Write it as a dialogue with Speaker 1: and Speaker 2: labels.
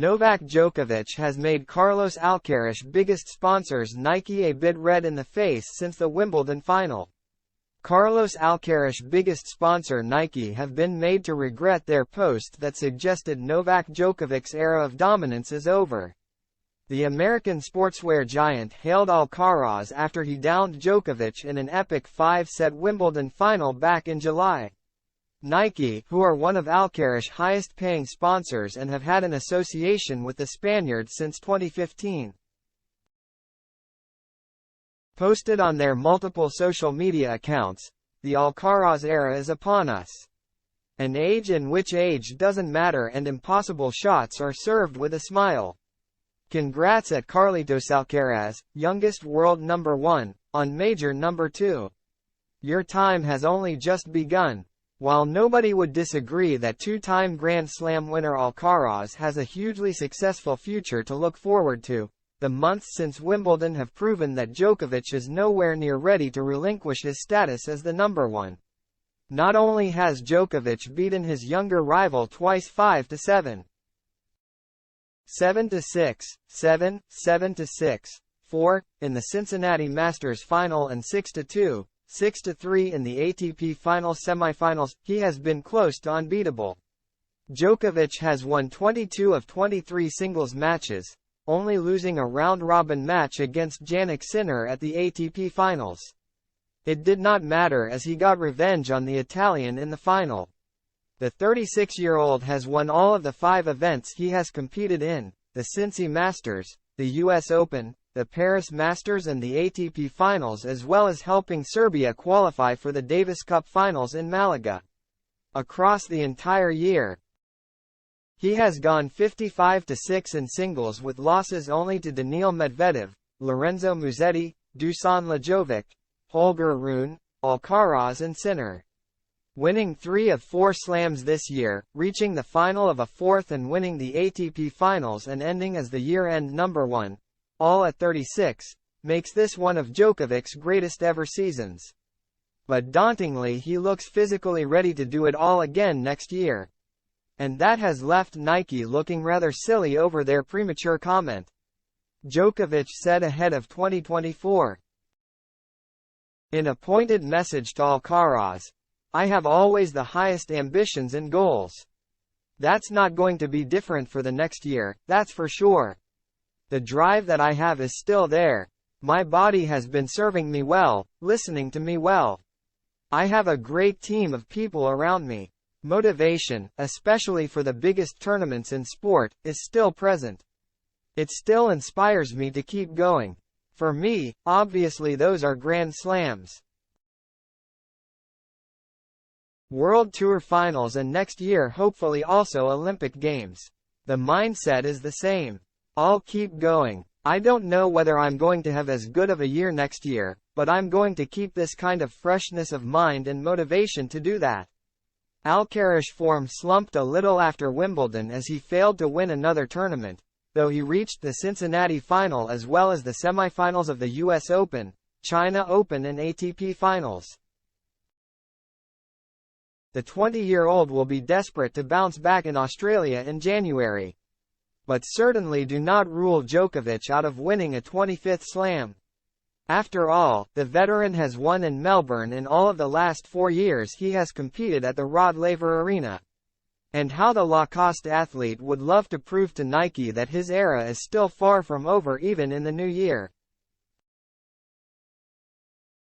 Speaker 1: Novak Djokovic has made Carlos Alcaraz biggest sponsors Nike a bit red in the face since the Wimbledon final. Carlos Alcaraz biggest sponsor Nike have been made to regret their post that suggested Novak Djokovic's era of dominance is over. The American sportswear giant hailed Alcaraz after he downed Djokovic in an epic 5-set Wimbledon final back in July. Nike, who are one of Alcaraz's highest-paying sponsors and have had an association with the Spaniard since 2015, posted on their multiple social media accounts, "The Alcaraz era is upon us. An age in which age doesn't matter and impossible shots are served with a smile. Congrats at Carlitos Alcaraz, youngest world number 1, on major number 2. Your time has only just begun." While nobody would disagree that two-time Grand Slam winner Alcaraz has a hugely successful future to look forward to, the months since Wimbledon have proven that Djokovic is nowhere near ready to relinquish his status as the number 1. Not only has Djokovic beaten his younger rival twice 5-7, 7-6, 7, 7-6, 4, in the Cincinnati Masters final and 6-2, 6-3 in the ATP final semifinals, he has been close to unbeatable. Djokovic has won 22 of 23 singles matches, only losing a round-robin match against Jannik Sinner at the ATP finals. It did not matter as he got revenge on the Italian in the final. The 36-year-old has won all of the 5 events he has competed in: the Cincy Masters, the US Open, the Paris Masters and the ATP Finals, as well as helping Serbia qualify for the Davis Cup Finals in Malaga. Across the entire year, he has gone 55-6 in singles with losses only to Daniil Medvedev, Lorenzo Musetti, Dusan Lajovic, Holger Rune, Alcaraz and Sinner. Winning 3 of 4 slams this year, reaching the final of a 4th and winning the ATP Finals and ending as the year-end number 1, all at 36, makes this one of Djokovic's greatest ever seasons. But dauntingly, he looks physically ready to do it all again next year. And that has left Nike looking rather silly over their premature comment. Djokovic said ahead of 2024. In a pointed message to Alcaraz, "I have always the highest ambitions and goals. That's not going to be different for the next year, that's for sure. The drive that I have is still there. My body has been serving me well, listening to me well. I have a great team of people around me. Motivation, especially for the biggest tournaments in sport, is still present. It still inspires me to keep going. For me, obviously those are Grand Slams. World Tour Finals and next year hopefully also Olympic Games. The mindset is the same. I'll keep going. I don't know whether I'm going to have as good of a year next year, but I'm going to keep this kind of freshness of mind and motivation to do that." Alcaraz's form slumped a little after Wimbledon as he failed to win another tournament, though he reached the Cincinnati final as well as the semifinals of the US Open, China Open and ATP Finals. The 20-year-old will be desperate to bounce back in Australia in January. But certainly do not rule Djokovic out of winning a 25th slam. After all, the veteran has won in Melbourne in all of the last 4 years he has competed at the Rod Laver Arena. And how the Lacoste athlete would love to prove to Nike that his era is still far from over even in the new year.